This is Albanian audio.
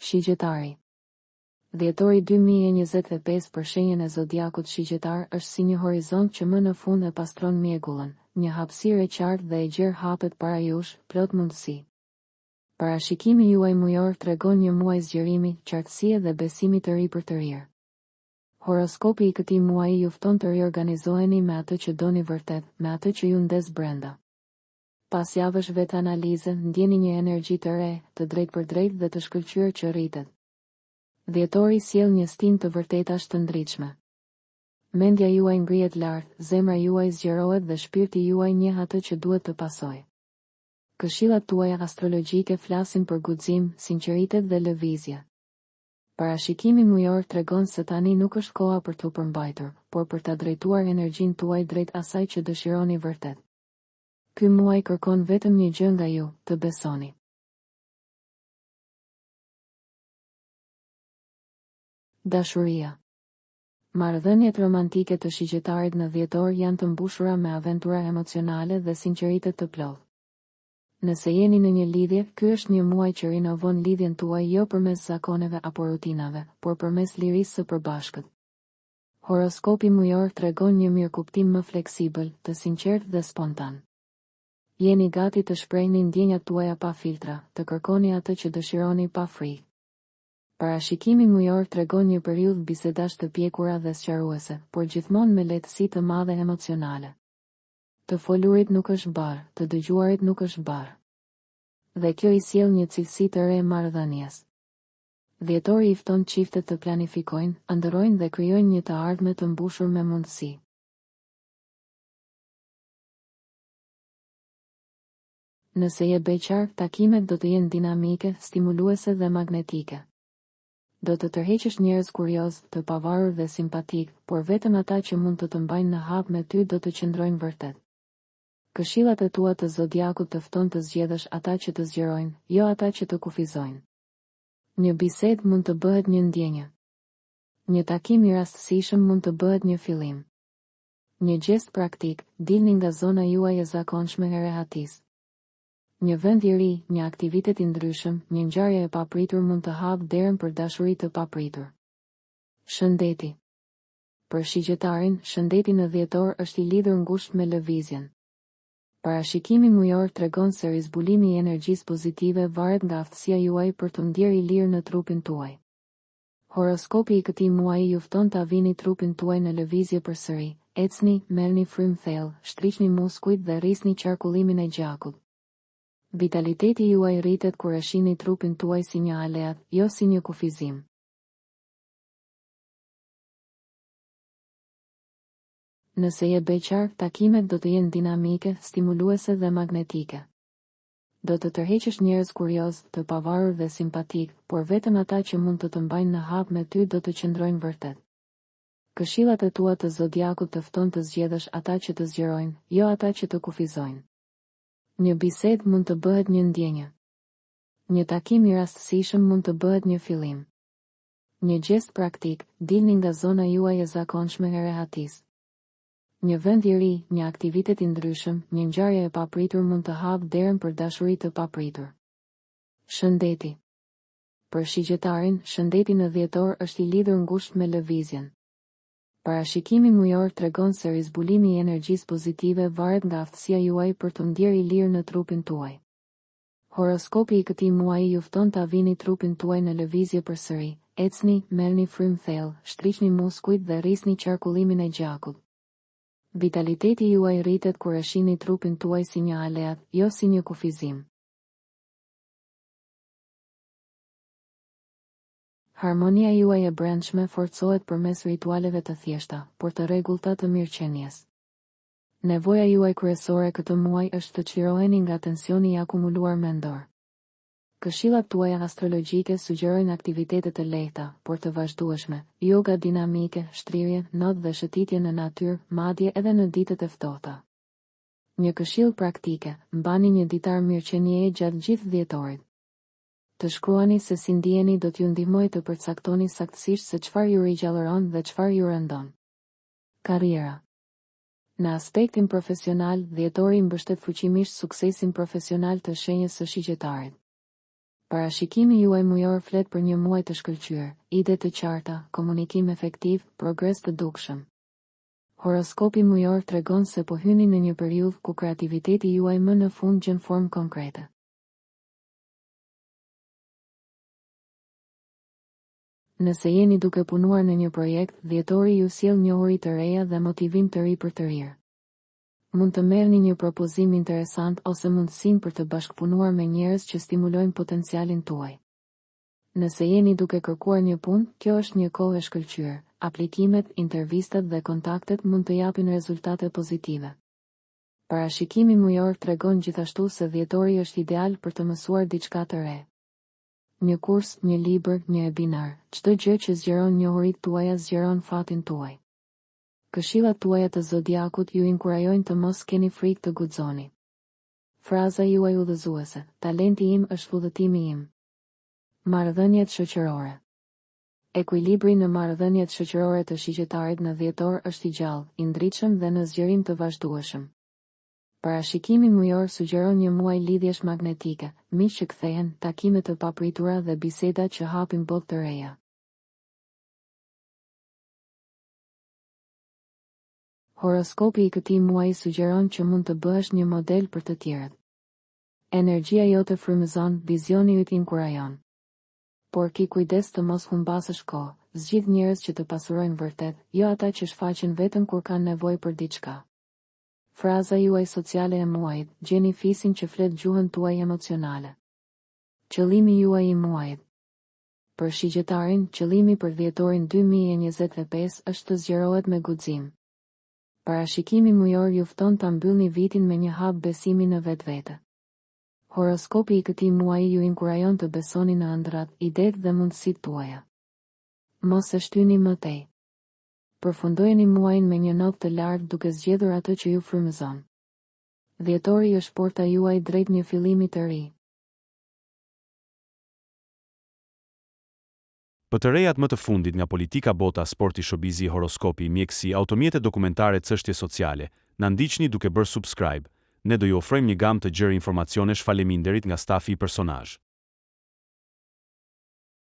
Shigjetari. Dhjetori 2025 për shenjën e zodiakut shigjetar është si një horizont që më në fund e pastron mjegullën, një hapësirë e qartë dhe e gjerë hapet para jush, plot mundësi. Parashikimi juaj mujor tregon një muaj zgjerimi, qartësie dhe besimi të ri për të rirë. Horoskopi i këtij muaji ju fton të riorganizoheni me atë që doni vërtet, me atë që ju ndes brenda. Pas javësh vetë analize, ndjeni një energji të re, të drejtë për drejtë dhe të shkëlqyer që rritet. Dhjetori sjell një stim të vërtetash të ndritshme. Mendja juaj ngrihet lart, zemra juaj zgjerohet dhe shpirti juaj njeh atë që duhet të pasojë. Këshillat tuaja astrologjike flasin për guxim, sinqeritet dhe lëvizje. Parashikimi mujor tregon se tani nuk është koha për t'u përmbajtur, por për ta drejtuar energjinë tuaj drejt asaj që dëshironi vërtet. Ky muaj kërkon vetëm një gjë nga ju, të besoni. Dashuria. Marrëdhëniet romantike të shigjetarit në dhjetor janë të mbushura me aventura emocionale dhe sinqeritet të plotë. Nëse jeni në një lidhje, ky është një muaj që rinovon lidhjen tuaj jo përmes zakoneve apo rutinave, por përmes lirisë së përbashkët. Horoskopi mujor tregon një mirëkuptim më fleksibël, të sinqert dhe spontan. Jeni gati të shprehni ndjenjat tuaja pa filtra, të kërkoni atë që dëshironi pa frikë. Parashikimi mujor tregon një periudhë bisedash të pjekura dhe sqaruese, por gjithmonë me lehtësi të madhe emocionale. Të folurit nuk është barë, të dëgjuarit nuk është barë. Dhe kjo i sjell një cilësi të re marrëdhënies. Dhjetori i fton çiftet të planifikojnë, ëndërrojnë dhe krijojnë një të ardhme të mbushur me mundësi. Nëse je beqar, takimet do të jenë dinamike, stimuluese dhe magnetike. Do të tërheqësh njerëz kurioz, të pavarur dhe simpatik, por vetëm ata që mund të të mbajnë në hap me ty do të qëndrojnë vërtet. Këshillat e tua të zodiakut të fton të zgjedhësh ata që të zgjerojnë, jo ata që të kufizojnë. Një bisedë mund të bëhet një ndjenjë. Një takim i rastësishëm mund të bëhet një fillim. Një gjest praktik, dilni nga zona juaj e zakonshme e rehatisë. Një vend i ri, një aktivitet i ndryshëm, një ngjarje e papritur mund të hapë derën për dashuri të papritur. Shëndeti. Për shigjetarin, shëndeti në dhjetor është i lidhur ngushtë me lëvizjen. Parashikimi mujor tregon se rizbulimi i energjisë pozitive varet nga aftësia juaj për të ndjerë i lirë në trupin tuaj. Horoskopi i këtij muaji ju fton ta vini trupin tuaj në lëvizje përsëri, ecni, merrni frymë thellë, shtriqni muskujt dhe rrisni qarkullimin e gjakut. Vitaliteti juaj rritet kur e shihni trupin tuaj si një aleat, jo si një kufizim. Nëse je beqar, takimet do të jenë dinamike, stimuluese dhe magnetike. Do të tërheqësh njerëz kurioz, të pavarur dhe simpatik, por vetëm ata që mund të të mbajnë në hap me ty do të qëndrojnë vërtet. Këshillat e tua të zodiakut të fton të zgjedhësh ata që të zgjerojnë, jo ata që të kufizojnë. Një bisedë mund të bëhet një ndjenjë. Një takim i rastësishëm mund të bëhet një fillim. Një gjest praktik, dilni nga zona juaj e zakonshme e rehatisë. Një vend i ri, një aktivitet i ndryshëm, një ngjarje e papritur mund të hapë derën për dashuri të papritur. Shëndeti. Për shigjetarin, shëndeti në dhjetor është i lidhur ngushtë me lëvizjen. Parashikimi mujor tregon se rizbulimi i energjisë pozitive varet nga aftësia juaj për të ndjerë i lirë në trupin tuaj. Horoskopi i këtij muaji ju fton ta vini trupin tuaj në lëvizje përsëri, ecni, merrni frymë thellë, shtriqni muskujt dhe rrisni qarkullimin e gjakut. Vitaliteti juaj rritet kur e shihni trupin tuaj si një aleat, jo si një kufizim. Harmonia juaj e brendshme forcohet përmes ritualeve të thjeshta, por të rregullta të mirëqenies. Nevoja juaj kryesore këtë muaj është të çliroheni nga tensioni i akumuluar mendor. Këshillat tuaja astrologjike sugjerojnë aktivitete të lehta, por të vazhdueshme, yoga dinamike, shtrirje, not dhe shëtitje në natyrë, madje edhe në ditët e ftohta. Një këshill praktike, mbani një ditar mirëqenieje gjatë gjithë dhjetorit. Të shkruani se si ndiheni do t'ju ndihmojë të përcaktoni saktësisht se çfarë ju rigjallëron dhe çfarë ju rëndon. Karriera. Në aspektin profesional, dhjetori mbështet fuqimisht suksesin profesional të shenjës së shigjetarit. Parashikimi juaj mujor flet për një muaj të shkëlqyer, ide të qarta, komunikim efektiv, progres të dukshëm. Horoskopi mujor tregon se po hyni në një periudhë ku kreativiteti juaj më në fund gjen formë konkrete. Nëse jeni duke punuar në një projekt, dhjetori ju sjell njohuri të reja dhe motivim të ri për të rirë. Mund të merrni një propozim interesant ose mundësinë për të bashkëpunuar me njerëz që stimulojnë potencialin tuaj. Nëse jeni duke kërkuar një punë, kjo është një kohë e shkëlqyer. Aplikimet, intervistat dhe kontaktet mund të japin rezultate pozitive. Parashikimi mujor tregon gjithashtu se dhjetori është ideal për të mësuar diçka të re. Një kurs, një libër, një webinar, çdo gjë që zgjeron njohuritë tuaja zgjeron fatin tuaj. Këshillat tuaja të zodiakut ju inkurajojnë të mos keni frikë të guxoni. Fraza juaj udhëzuese: talenti im është udhëtimi im. Marrëdhëniet shoqërore. Ekuilibri në marrëdhëniet shoqërore të shigjetarit në dhjetor është i gjallë, i ndritshëm dhe në zgjerim të vazhdueshëm. Parashikimi mujor sugjeron një muaj lidhjesh magnetike, miq që kthehen, takime të papritura dhe biseda që hapin botë të reja. Horoskopi i këtij muaji sugjeron që mund të bëhesh një model për të tjerët. Energjia jote frymëzon, vizioni yt inkurajon. Por ki kujdes të mos humbasësh kohë, zgjidh njerëz që të pasurojnë vërtet, jo ata që shfaqen vetëm kur kanë nevojë për diçka. Fraza juaj sociale e muajit: gjeni fisin që flet gjuhën tuaj emocionale. Qëllimi juaj i muajit. Për shigjetarin, qëllimi për dhjetorin 2025 është të zgjerohet me guxim. Parashikimi mujor ju fton ta mbyllni vitin me një hap besimi në vetvete. Horoskopi i këtij muaji ju inkurajon të besoni në ëndrat, idetë dhe mundësitë tuaja. Mos e shtyni më tej. Përfundojeni muajin me një notë të lartë duke zgjedhur atë që ju frymëzon. Dhjetori është porta juaj drejt një fillimi të ri. Për të rejat më të fundit nga politika, bota, sporti, shobizi, horoskopi, mjekësi, automjete dokumentare, çështje sociale, na ndiqni duke bërë subscribe. Ne do ju ofrojmë një gamë të gjerë informacionesh. Faleminderit nga stafi i personazh.